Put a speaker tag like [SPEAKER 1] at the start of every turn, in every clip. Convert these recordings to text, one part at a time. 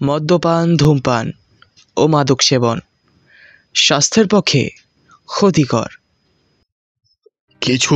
[SPEAKER 1] মদ্যপান, ধূমপান ও মাদক সেবন স্বাস্থ্যের পক্ষে ক্ষতিকর।
[SPEAKER 2] কিছু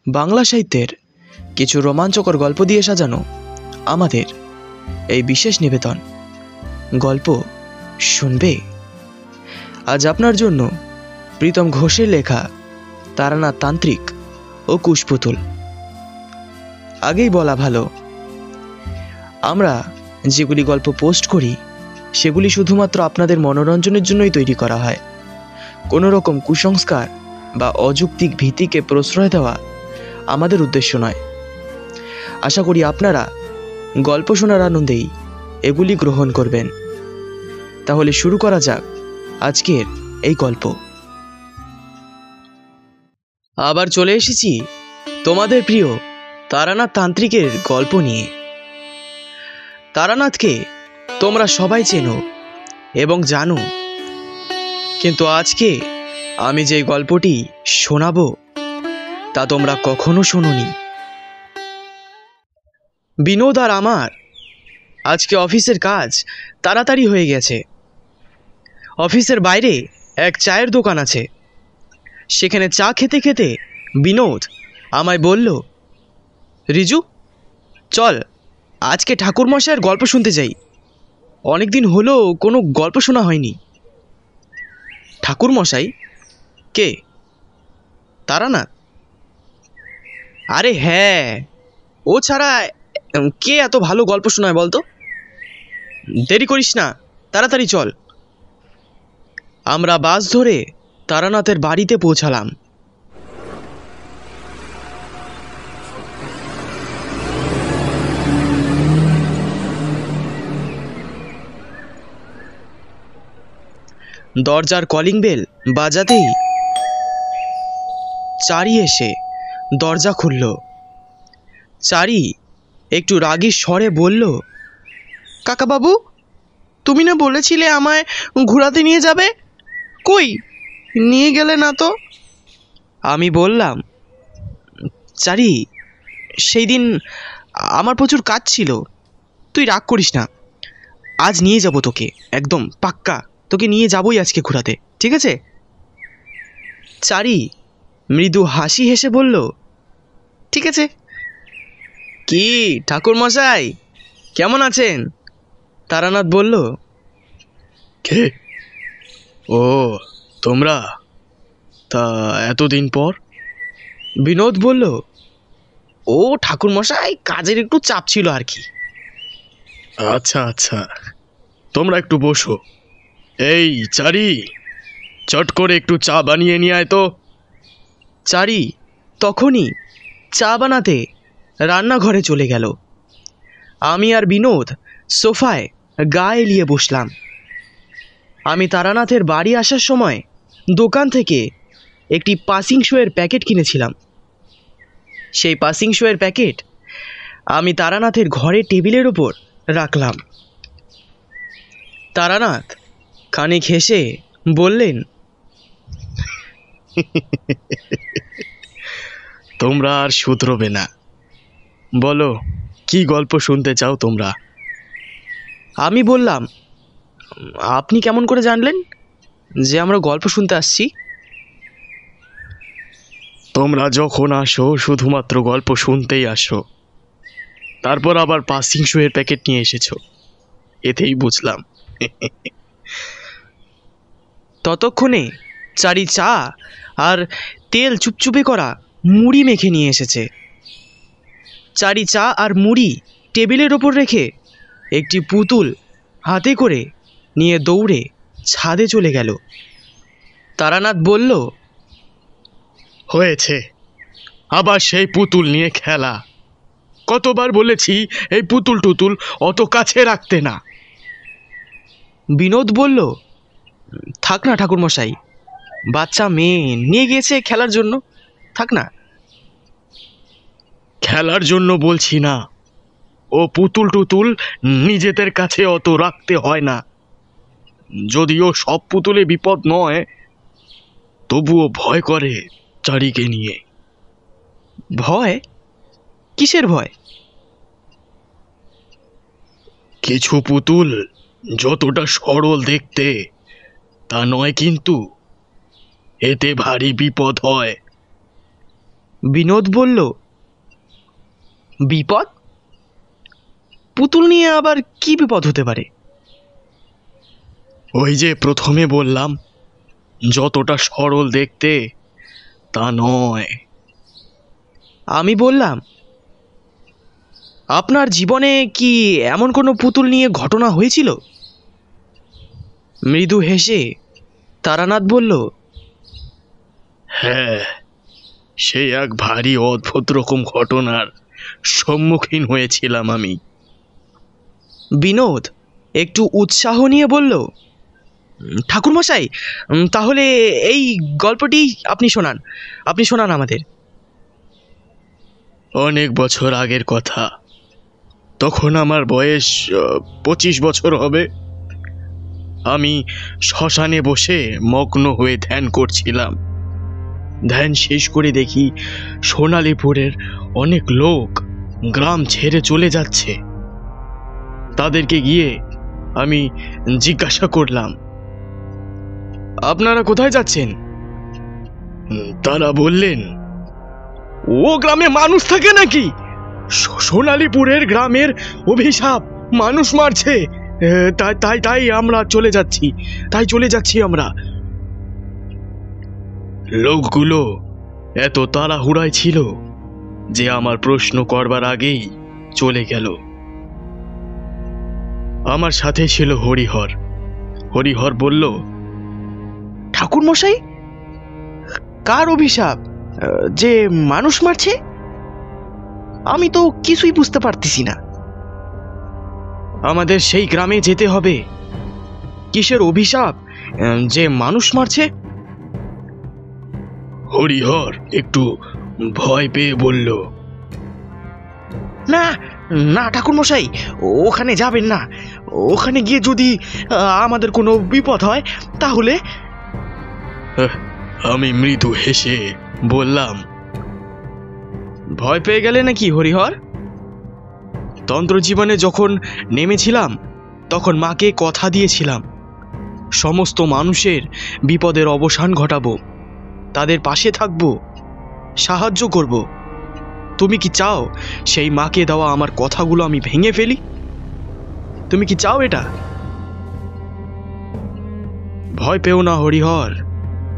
[SPEAKER 1] বাংলা সাহিত্যের কিছু রোমাঞ্চকর গল্প দিয়ে সাজানো আমাদের এই বিশেষ নিবেদন গল্প শুনবে। আজ আপনার জন্য প্রীতম ঘোষের লেখা তারানাথ তান্ত্রিক ও কুশপুতুল। আগেই বলা ভালো, আমরা যেগুলি গল্প পোস্ট করি সেগুলি শুধুমাত্র আপনাদের মনোরঞ্জনের জন্যই তৈরি করা হয়। কোনো রকম কুসংস্কার বা অযৌক্তিক ভীতিকে প্রশ্রয় দেওয়া আমাদের উদ্দেশ্য নয়। আশা করি আপনারা গল্প শোনার আনন্দেই এগুলি গ্রহণ করবেন। তাহলে শুরু করা যাক আজকের এই গল্প। আবার চলে এসেছি তোমাদের প্রিয় তারানাথ তান্ত্রিকের গল্প নিয়ে। তারানাথকে তোমরা সবাই চেনো এবং জানো, কিন্তু আজকে আমি যে গল্পটি শোনাবো তা তোমরা কখনো শোনোনি। বিনোদ আর আমার আজকে অফিসের কাজ তাড়াতাড়ি হয়ে গেছে। অফিসের বাইরে এক চায়ের দোকান আছে। সেখানে চা খেতে খেতে বিনোদ আমায় বলল, রিজু চল আজকে ঠাকুরমশাইয়ের গল্প শুনতে যাই। অনেকদিন হলো কোনো গল্প শোনা হয়নি। ঠাকুরমশাই কে? তারানাথ? আরে হ্যাঁ, ও ছাড়া কে এত ভালো গল্প শোনায় বলতো? দেরি করিস না, তাড়াতাড়ি চল। আমরা বাস ধরে তারানাথের বাড়িতে পৌঁছালাম। দরজার কলিং বেল বাজাতেই চারি এসে দরজা খুলল। চারি একটু রাগী স্বরে বলল, কাকাবাবু, তুমি না বলেছিলে আমায় ঘোরাতে নিয়ে যাবে? কই নিয়ে গেলে না তো? আমি বললাম, চারি সেই দিন আমার প্রচুর কাজ ছিল, তুই রাগ করিস না। আজ নিয়ে যাব তোকে, একদম পাক্কা তোকে নিয়ে যাবই আজকে ঘোরাতে, ঠিক আছে? চারি মৃদু হাসি হেসে বলল, ঠিক আছে। কি ঠাকুর মশাই, কেমন আছেন? তারানাথ বলল।
[SPEAKER 2] কে? ও তোমরা, তা এতদিন পর?
[SPEAKER 1] বিনোদ বলল, ও ঠাকুর মশাই কাজের একটু চাপ ছিল আর কি।
[SPEAKER 2] আচ্ছা আচ্ছা, তোমরা একটু বসো। এই চারি, চট করে একটু চা বানিয়ে নিয়ে আয় তো।
[SPEAKER 1] চারি তখনই চা বানাতে রান্নাঘরে চলে গেল। আমি আর বিনোদ সোফায় গা এলিয়ে বসলাম। আমি তারানাথের বাড়ি আসার সময় দোকান থেকে একটি পাসিং শোয়ের প্যাকেট কিনেছিলাম। সেই পাসিং শোয়ের প্যাকেট আমি তারানাথের ঘরের টেবিলের ওপর রাখলাম। তারানাথ খানিক হেসে বললেন,
[SPEAKER 2] তোমরা আর শুধরবে না। বলো, কি গল্প শুনতে চাও তোমরা?
[SPEAKER 1] আমি বললাম, আপনি কেমন করে জানলেন যে আমরা গল্প শুনতে আসছি?
[SPEAKER 2] তোমরা যখন আসো শুধুমাত্র গল্প শুনতেই আসো, তারপর আবার পাসিং শোয়ের প্যাকেট নিয়ে এসেছো, এতেই বুঝলাম।
[SPEAKER 1] ততক্ষণে চারি চা আর তেল চুপচুপে করা মুড়ি মেখে নিয়ে এসেছে। চারি চা আর মুড়ি টেবিলের ওপর রেখে একটি পুতুল হাতে করে নিয়ে দৌড়ে ছাদে চলে গেল। তারানাথ বলল,
[SPEAKER 2] হয়েছে, আবার সেই পুতুল নিয়ে খেলা। কতবার বলেছি এই পুতুল টুতুল অত কাছে রাখতে না।
[SPEAKER 1] বিনোদ বলল, থাক না ঠাকুরমশাই, বাচ্চা মেয়ে নিয়ে গিয়েছে খেলার জন্য, থাক না।
[SPEAKER 2] খেলার জন্য বলছি না, ও পুতুল টুতুল নিজেদের কাছে অত রাখতে হয় না। যদিও সব পুতুলে বিপদ নয়, তবুও ভয় করে চারিকে নিয়ে।
[SPEAKER 1] ভয়? কিসের ভয়?
[SPEAKER 2] কিছু পুতুল যতটা সরল দেখতে তা নয়, কিন্তু এতে ভারী বিপদ হয়।
[SPEAKER 1] বিনোদ বলল, বিপদ? পুতুল নিয়ে আবার কি বিপদ হতে পারে?
[SPEAKER 2] ওই যে প্রথমে বললাম, যতটা সরল দেখতে তা নয়।
[SPEAKER 1] আমি বললাম, আপনার জীবনে কি এমন কোনো পুতুল নিয়ে ঘটনা হয়েছিল? মৃদু হেসে তারানাথ বলল,
[SPEAKER 2] হ্যাঁ, সে এক ভারী অদ্ভুত রকম ঘটনার সম্মুখীন হয়েছিলাম আমি।
[SPEAKER 1] বিনোদ একটু উৎসাহ নিয়ে বলল, ঠাকুরমশাই, তাহলে এই গল্পটি আপনি শোনান আমাদের।
[SPEAKER 2] অনেক বছর আগের কথা, তখন আমার বয়স 25 বছর হবে। আমি শ্মশানে বসে মগ্ন হয়ে ধ্যান করছিলাম। ধ্যান শেষ করে দেখি সোনালীপুরের অনেক লোক গ্রাম ছেড়ে চলে যাচ্ছে। তাদেরকে গিয়ে আমি জিজ্ঞাসা করলাম,
[SPEAKER 1] আপনারা কোথায় যাচ্ছেন?
[SPEAKER 2] তারা বললেন, ও গ্রামে মানুষ থাকে নাকি? সোনালীপুরের গ্রামের অভিশাপ মানুষ মারছে, তাই আমরা চলে যাচ্ছি আমরা। লোকগুলো এত তাড়াহুড়ায় ছিল যে আমার প্রশ্ন করবার আগেই চলে গেল। আমার সাথে ছিল হরিহর। হরিহর বলল,
[SPEAKER 1] ঠাকুরমশাই, কার অভিশাপ যে মানুষ মারছে? আমি তো কিছুই বুঝতে পারতেছি না। আমাদের সেই গ্রামে যেতে হবে। কিসের অভিশাপ যে মানুষ মারছে?
[SPEAKER 2] হরিহর একটু ভয় পেয়ে বলল,
[SPEAKER 1] না না ঠাকুরমশাই, ওখানে যাবেন না। ওখানে গিয়ে যদি আমাদের কোনো বিপদ হয় তাহলে।
[SPEAKER 2] আমি মৃদু হেসে বললাম,
[SPEAKER 1] ভয় পেয়ে গেলে নাকি হরিহর? তন্ত্রজীবনে যখন নেমেছিলাম তখন মাকে কথা দিয়েছিলাম, সমস্ত মানুষের বিপদের অবসান ঘটাবো, তাদের পাশে থাকবো, সাহায্য করব। তুমি কি চাও সেই মাকে দেওয়া আমার কথাগুলো আমি ভেঙে ফেলি? তুমি কি চাও এটা? ভয় পেও না হরিহর,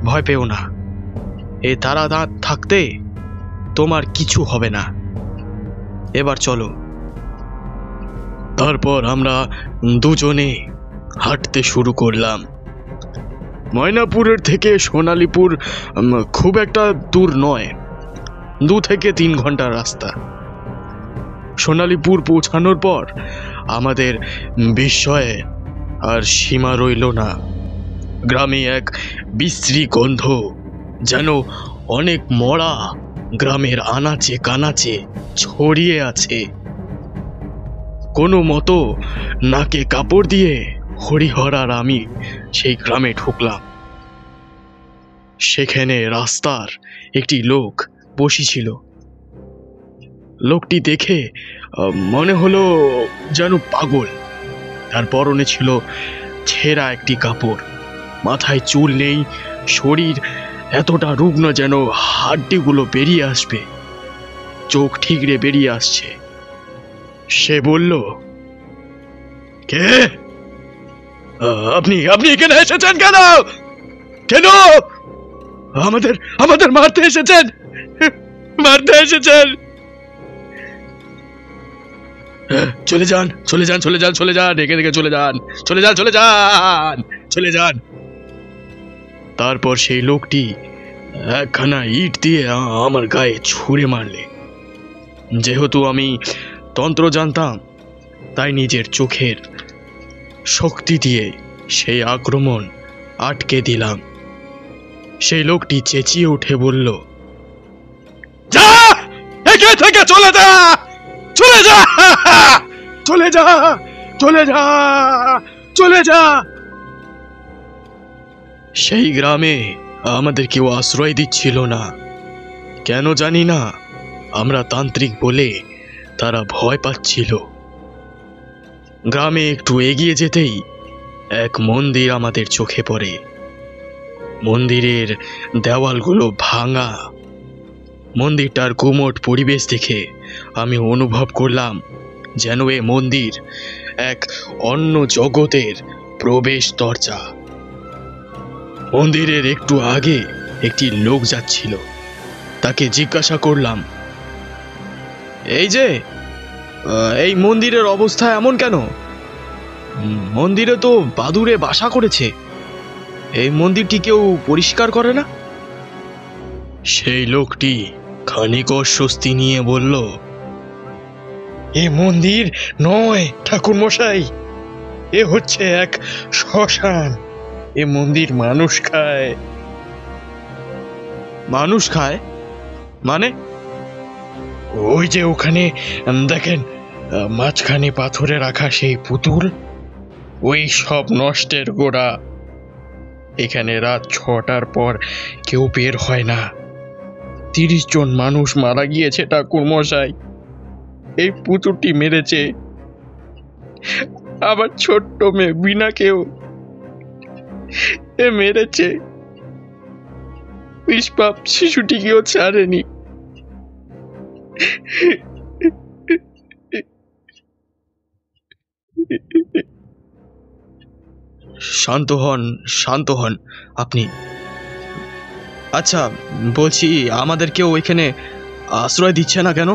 [SPEAKER 1] ভয় পেও না। এ তারানাথ থাকতে তোমার কিছু হবে না। এবার চলো।
[SPEAKER 2] তারপর আমরা দুজনে হাঁটতে শুরু করলাম। ময়নাপুরের থেকে সোনালীপুর খুব একটা দূর নয়, 2 থেকে 3 ঘন্টার রাস্তা। সোনালীপুর পৌঁছানোর পর আমাদের বিস্ময়ে আর সীমা রইল না। গ্রামে এক বিশ্রী গন্ধ, যেন অনেক মরা গ্রামের আনাচে কানাচে ছড়িয়ে আছে। কোনো মতো নাকে কাপড় দিয়ে হরিহর আর আমি সেই গ্রামে ঢুকলাম। সেখানে রাস্তার একটি লোক বসেছিল। লোকটি দেখে মনে হলো যেন পাগল। তার পরনে ছিল ছেঁড়া একটি কাপড়, মাথায় চুল নেই, শরীর এতটা রুগ্ন যেন হাড্ডিগুলো বেরিয়ে আসবে, চোখ ঠিকরে বেরিয়ে আসছে। সে বলল, কে আপনি? আপনি এখানে এসেছেন কেন? কেন আমাদের আমাদের মারতে এসেছেন? মারতে এসেছেন? চলে যান, চলে যান, চলে যান, চলে যান, রেখে রেখে চলে যান, চলে যান, চলে যান, চলে যান। তারপর সেই লোকটি একখানা ইট দিয়ে আমার গায়ে ছুঁড়ে মারলে। যেহেতু আমি তন্ত্র জানতাম, তাই নিজের চোখের শক্তি দিয়ে সেই আক্রমণ আটকে দিলাম। সেই লোকটি চেঁচিয়ে উঠে বলল, যা, একে থেকে চলে যা, চলে যা, চলে যা, চলে যা, চলে যা। সেই গ্রামে আমাদের কেউ আশ্রয় দিচ্ছিল না। কেন জানি না, আমরা তান্ত্রিক বলে তারা ভয় পাচ্ছিল। গ্রামে একটু এগিয়ে যেতেই এক মন্দির আমাদের চোখে পড়ে। মন্দিরের দেওয়ালগুলো ভাঙা। মন্দিরটার গুমোট পরিবেশ দেখে আমি অনুভব করলাম যেন এ মন্দির এক অন্য জগতের প্রবেশ দরজা। মন্দিরের একটু আগে একটি লোক যাচ্ছিল। তাকে জিজ্ঞাসা করলাম, এই মন্দিরের অবস্থা এমন কেন? মন্দিরে তো বাদুড়ে বাসা করেছে, এই মন্দিরটি কেউ পরিষ্কার করে না? সেই লোকটি খানিক অস্বস্তি নিয়ে বলল, এ মন্দির নয় ঠাকুর মশাই, এ হচ্ছে এক শ্মশান। এ মন্দির মানুষ খায়। মানুষ খায় মানে? ওই যে ওখানে দেখেন, মাঝখানে পাথরে রাখা সেই পুতুল, ওই সব নষ্টের গোড়া। এখানে রাত 6টার পর কেউ বের হয় না। 30 জন মানুষ মারা গিয়েছে ঠাকুর মশাই, এই পুতুলটি মেরেছে। আবার ছোট্ট মেয়ে বিনাকেও এ মেরেছে। নিষ্পাপ শিশুটিকেও ছাড়েনি। শান্ত হন, শান্ত হন আপনি। আচ্ছা, বলছি আমাদেরকেও ওইখানে আশ্রয় দিচ্ছে না কেন?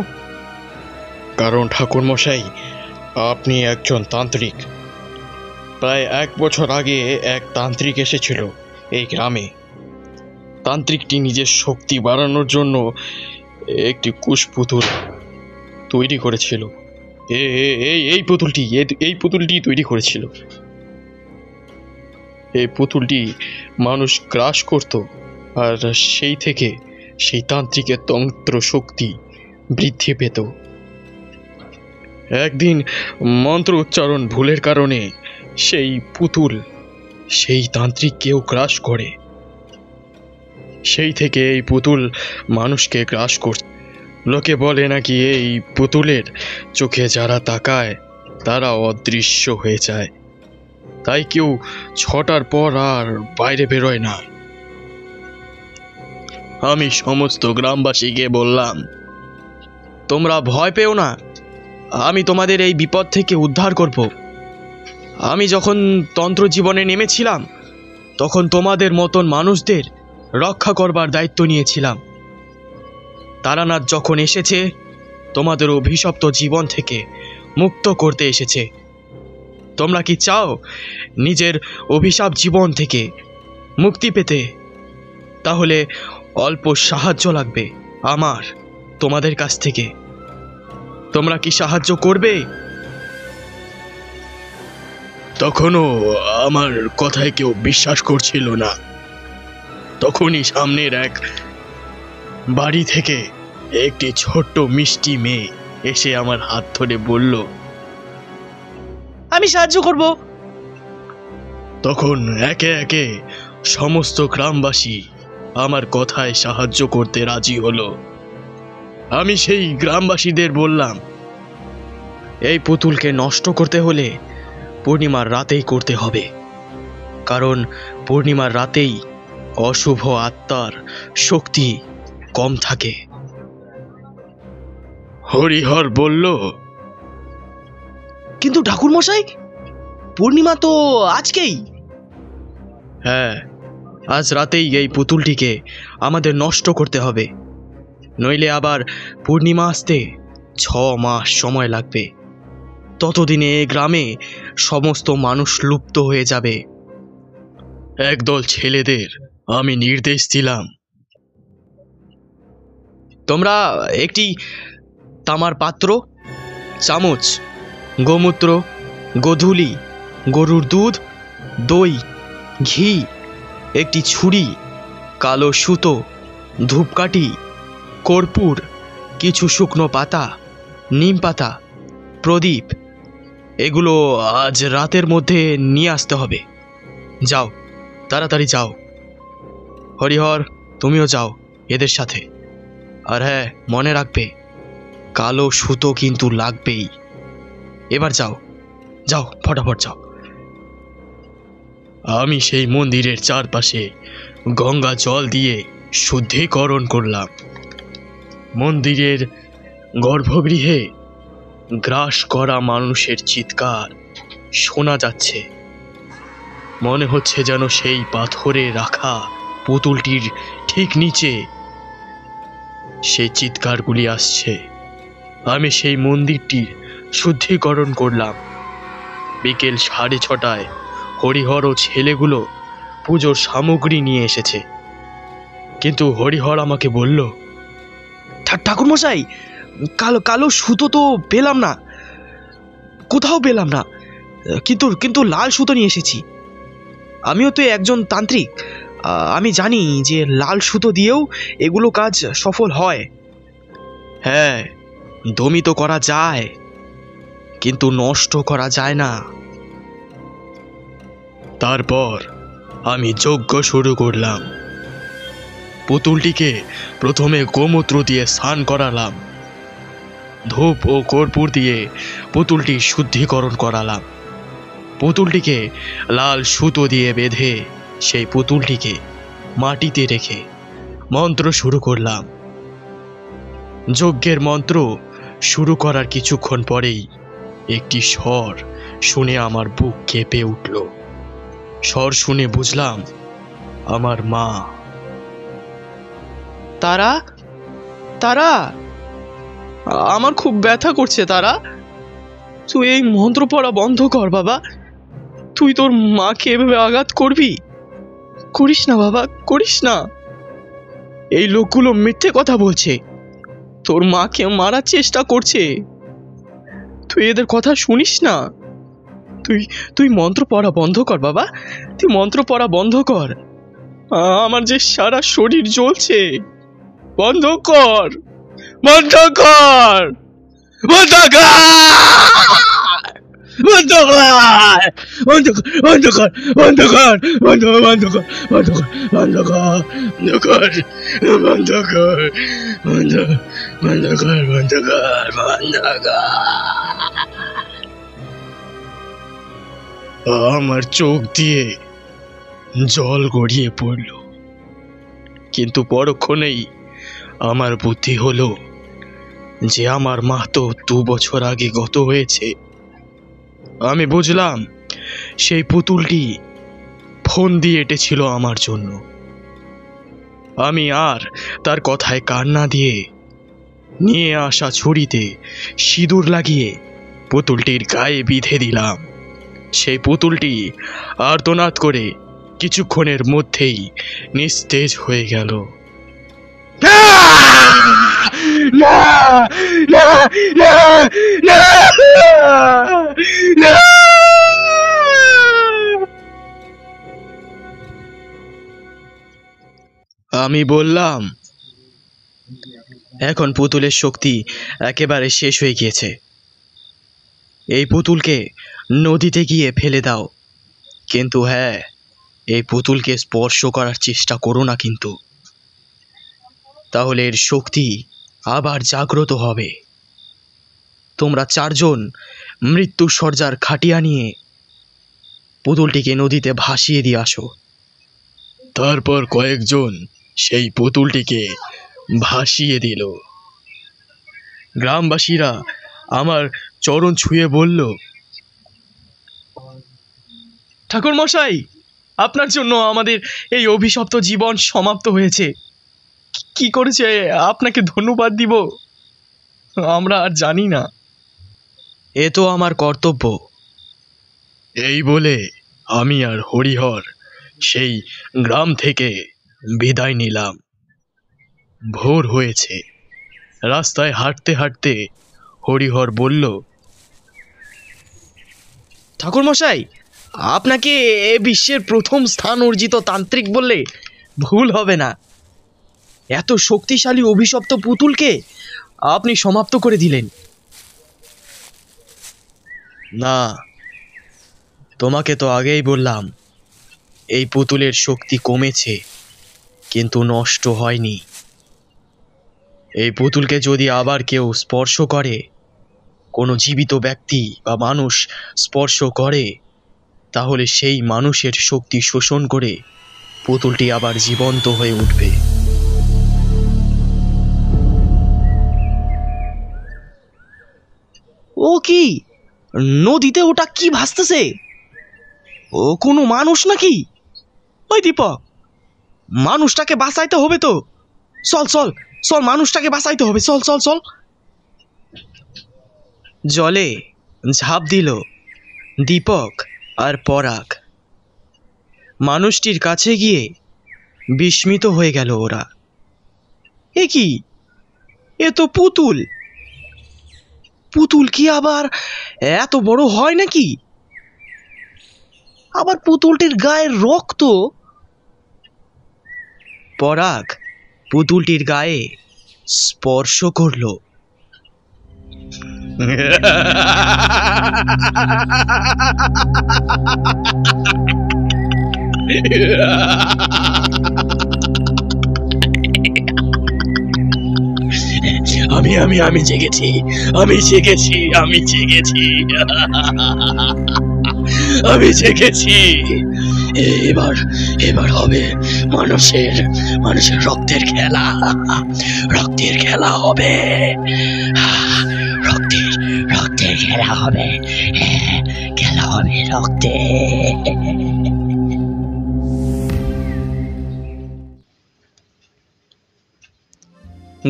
[SPEAKER 2] কারণ ঠাকুর মশাই, আপনি একজন তান্ত্রিক। প্রায় 1 বছর আগে এক তান্ত্রিক এসেছিল এই গ্রামে। তান্ত্রিকটি নিজের শক্তি বাড়ানোর জন্য একটি কুশপুতুল তৈরি করেছিল। এই পুতুলটি তৈরি করেছিল। এই পুতুলটি মানুষ গ্রাস করত, আর সেই থেকে সেই তান্ত্রিকের তন্ত্র শক্তি বৃদ্ধি পেত। একদিন মন্ত্র উচ্চারণ ভুলের কারণে সেই পুতুল সেই তান্ত্রিককেও গ্রাস করে। সেই থেকে এই পুতুল মানুষকে গ্রাস করছে। লোকে বলে নাকি এই পুতুলের চোখে যারা তাকায় তারা অদৃশ্য হয়ে যায়, তাই কেউ 6টার পর আর বাইরে বেরোয় না। আমি সমস্ত গ্রামবাসীকে বললাম, তোমরা ভয় পেও না, আমি তোমাদের এই বিপদ থেকে উদ্ধার করব। আমি যখন তন্ত্র জীবনে নেমেছিলাম তখন তোমাদের মতন মানুষদের রক্ষা করবার দায়িত্ব নিয়েছিলাম। তারানাথ যখন এসেছে তোমাদের অভিশপ্ত জীবন থেকে মুক্ত করতে এসেছে। তোমরা কি চাও নিজের অভিশাপ জীবন থেকে মুক্তি পেতে? তাহলে অল্প সাহায্য লাগবে আমার তোমাদের কাছ থেকে। তোমরা কি সাহায্য করবে? তখনও আমার কথায় কেউ বিশ্বাস করছিল না। তখনই সামনের এক বাড়ি থেকে একটি ছোট্ট মিষ্টি মেয়ে এসে আমার হাত ধরে বলল,
[SPEAKER 1] আমি সাহায্য করব।
[SPEAKER 2] তখন একে একে সমস্ত গ্রামবাসী আমার কথায় সাহায্য করতে রাজি হলো। আমি সেই গ্রামবাসীদের বললাম,
[SPEAKER 1] এই পুতুলকে নষ্ট করতে হলে পূর্ণিমার রাতেই করতে হবে, কারণ পূর্ণিমার রাতেই অশুভ আত্মার শক্তি কম থাকে।
[SPEAKER 2] হরিহর বলল,
[SPEAKER 1] কিন্তু ঠাকুর মশাই, পূর্ণিমা তো আজকেই।
[SPEAKER 2] হ্যাঁ, আজ রাতেই এই পুতুলটিকে আমাদের নষ্ট করতে হবে, নইলে আবার পূর্ণিমা আসতে 6 মাস সময় লাগবে। ততদিনে এ গ্রামে সমস্ত মানুষ লুপ্ত হয়ে যাবে। একদল ছেলেদের আমি নির্দেশ দিলাম, তোমরা একটি তামার পাত্র, চামচ, গোমূত্র, গোধূলি, গরুর দুধ, দই, ঘি, একটি ছুরি, কালো সুতো, ধূপকাঠি, কর্পূর, কিছু শুকনো পাতা, নিম পাতা, প্রদীপ, এগুলো আজ রাতের মধ্যে নিয়ে আসতে হবে। যাও, তাড়াতাড়ি যাও। হরিহর, তুমিও যাও এদের সাথে। আর হ্যাঁ, মনে রাখবে, কালো সুতো কিন্তু লাগবেই। এবার যাও, যাও, ফটাফট যাও। আমি সেই মন্দিরের চারপাশে গঙ্গা জল দিয়ে শুদ্ধিকরণ করলাম। মন্দিরের গর্ভগৃহে গ্রাস করা মানুষের চিৎকার শোনা যাচ্ছে। মনে হচ্ছে যেন সেই পাথরে রাখা পুতুলটির ঠিক নিচে সেই চিৎকারগুলি আসছে। আমি সেই মন্দিরটির শুদ্ধিকরণ করলাম। বিকেল 6:30টায় হরিহর ও ছেলেগুলো পুজোর সামগ্রী নিয়ে এসেছে। কিন্তু হরিহর আমাকে বলল,
[SPEAKER 1] ঠাকুর মশাই, কালো কালো সুতো তো পেলাম না, কোথাও পেলাম না। কিন্তু কিন্তু লাল সুতো নিয়ে এসেছি। আমিও তো একজন তান্ত্রিক, আমি জানি যে লাল সুতো দিয়েও এগুলো কাজ সফল হয়। হ্যাঁ, দমিত করা যায়, কিন্তু নষ্ট করা যায় না।
[SPEAKER 2] তারপর আমি যজ্ঞ শুরু করলাম। পুতুলটিকে প্রথমে গোমূত্র দিয়ে স্নান করালাম, ধূপ ও কর্পূর দিয়ে পুতুলটি শুদ্ধিকরণ করালাম। পুতুলটিকে লাল সুতো দিয়ে বেঁধে সেই পুতুলটিকে মাটিতে রেখে মন্ত্র শুরু করলাম। যজ্ঞের মন্ত্র শুরু করার কিছুক্ষণ পরেই একটি স্বর শুনে আমার বুক কেঁপে উঠল। স্বর শুনে বুঝলাম আমার মা।
[SPEAKER 1] তারা, তারা, আমার খুব ব্যথা করছে। তারা, তুই এই মন্ত্র পড়া বন্ধ কর বাবা। তুই তোর মাকে এভাবে আঘাত করবি? করিস না বাবা, করিস না। এই লোকগুলো মিথ্যে কথা বলছে, তোর মাকে মারার চেষ্টা করছে। তুই এদের কথা শুনিস না। তুই তুই মন্ত্র পড়া বন্ধ কর বাবা, তুই মন্ত্র পড়া বন্ধ কর। আমার যে সারা শরীর জ্বলছে। বন্ধ কর, বন্ধ কর, বন্ধ কর, বন্ধ কর, বন্ধ কর, বন্ধ কর, বন্ধ কর, বন্ধ বন্ধ কর, বন্ধ কর, বন্ধ কর, বন্ধ কর, বন্ধ কর, বন্ধ বন্ধ কর, বন্ধ কর, বন্ধ কর।
[SPEAKER 2] আমার চোখ দিয়ে জল গড়িয়ে পড়ল, কিন্তু পরক্ষণেই আমার বুদ্ধি হলো যে আমার মা তো 2 বছর আগে গত হয়েছে। আমি বুঝলাম সেই পুতুলটি ফোন দিয়ে এঁটেছিল আমার জন্য। আমি আর তার কথায় কান না দিয়ে নিয়ে আসা ছুরিতে সিঁদুর লাগিয়ে পুতুলটির গায়ে বিঁধে দিলাম। সেই পুতুলটি আর্তনাদ করে কিছুক্ষণের মধ্যেই নিস্তেজ হয়ে গেল।
[SPEAKER 1] আমি বললাম, এখন পুতুলের শক্তি একেবারে শেষ হয়ে গিয়েছে। এই পুতুলকে নদীতে গিয়ে ফেলে দাও, কিন্তু হ্যাঁ, এই পুতুলকে স্পর্শ করার চেষ্টা করো না কিন্তু, তাহলে এর শক্তি আবার জাগ্রত হবে। তোমরা 4 জন মৃত্যু সজ্জার খাটিয়া নিয়ে পুতুলটিকে নদীতে ভাসিয়ে দিয়ে আসো।
[SPEAKER 2] তারপর কয়েকজন সেই পুতুলটিকে ভাসিয়ে দিল। গ্রামবাসীরা আমার চরণ ছুঁয়ে বলল,
[SPEAKER 1] ঠাকুর মশাই, আপনার জন্য আমাদের এই অভিশপ্ত জীবন সমাপ্ত হয়েছে। কি করেছে আপনাকে ধন্যবাদ দিব আমরা আর জানি না। এ তো আমার কর্তব্য।
[SPEAKER 2] এই বলে আমি আর হরিহর সেই গ্রাম থেকে বিদায় নিলাম। ভোর হয়েছে। রাস্তায় হাঁটতে হাঁটতে হরিহর বলল,
[SPEAKER 1] ঠাকুর মশাই, আপনাকে এ বিশ্বের প্রথম স্থান অর্জিত তান্ত্রিক বললে ভুল হবে না। এত শক্তিশালী অভিশপ্ত পুতুলকে আপনি সমাপ্ত করে দিলেন। না, তোমাকে তো আগেই বললাম এই পুতুলের শক্তি কমেছে, কিন্তু নষ্ট হয়নি। এই পুতুলকে যদি আবার কেউ স্পর্শ করে, কোনো জীবিত ব্যক্তি বা মানুষ স্পর্শ করে, তাহলে সেই মানুষের শক্তি শোষণ করে পুতুলটি আবার জীবন্ত হয়ে উঠবে। ও কি, নদীতে ওটা কি ভাসতেছে? ও কোনো মানুষ নাকি? ওই দীপক, মানুষটাকে বাঁচাইতে হবে তো। চল চল চল, মানুষটাকে বাঁচাইতে হবে, চল চল চল। জলে ঝাঁপ দিল দীপক আর পরাগ। মানুষটির কাছে গিয়ে বিস্মিত হয়ে গেল ওরা। এ কি, এ তো পুতুল। পুতুল কি আবার এত বড় হয় নাকি? আবার পুতুলটির গায়ের রক্ত। পরাগ পুতুলটির গায়ে স্পর্শ করলো।
[SPEAKER 2] আমি জেগেছি, আমি জেগেছি, আমি জেগেছি, আমি জেগেছি। এবার হবে মানুষের রক্তের খেলা, রক্তের খেলা হবে, রক্তের খেলা হবে, খেলা হবে রক্তে।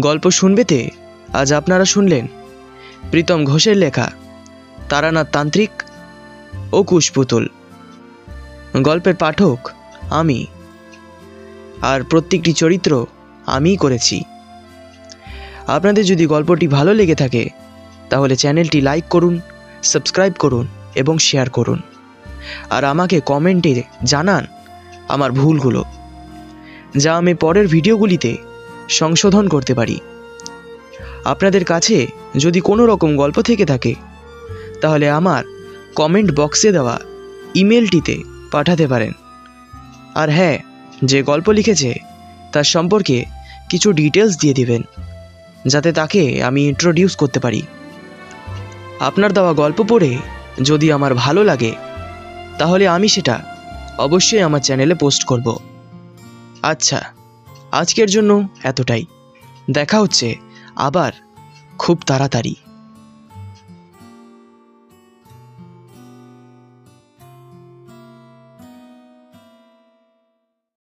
[SPEAKER 1] গল্প শুনবেতে আজ আপনারা শুনলেন প্রীতম ঘোষের লেখা তারানাথ তান্ত্রিক ও কুশপুতুল। গল্পের পাঠক আমি, আর প্রত্যেকটি চরিত্র আমিই করেছি। আপনাদের যদি গল্পটি ভালো লেগে থাকে তাহলে চ্যানেলটি লাইক করুন, সাবস্ক্রাইব করুন এবং শেয়ার করুন। আর আমাকে কমেন্টে জানান আমার ভুলগুলো, যা আমি পরের ভিডিওগুলিতে সংশোধন করতে পারি। আপনাদের কাছে যদি কোনো রকম গল্প থেকে থাকে তাহলে আমার কমেন্ট বক্সে দেওয়া ইমেলটিতে পাঠাতে পারেন। আর হ্যাঁ, যে গল্প লিখেছে তার সম্পর্কে কিছু ডিটেলস দিয়ে দিবেন, যাতে তাকে আমি ইন্ট্রোডিউস করতে পারি। আপনার দেওয়া গল্প পড়ে যদি আমার ভালো লাগে তাহলে আমি সেটা অবশ্যই আমার চ্যানেলে পোস্ট করব। আচ্ছা, আজকের জন্য এতটাই। দেখা হচ্ছে আবার খুব তাড়াতাড়ি।